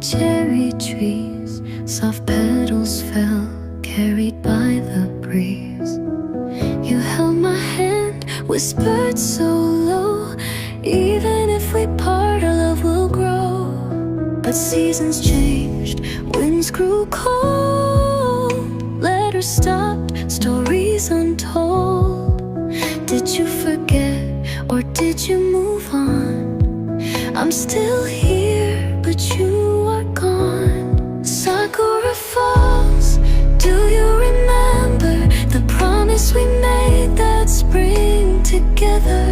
cherry trees, soft petals fell, carried by the breeze. You held my hand, whispered so low, even if we part, our love will grow. But seasons changed, winds grew cold, letters stopped, stories untold. Did you forget, or did you move on? I'm still here, but you are gone. Sakura falls, do you remember the promise we made that spring together?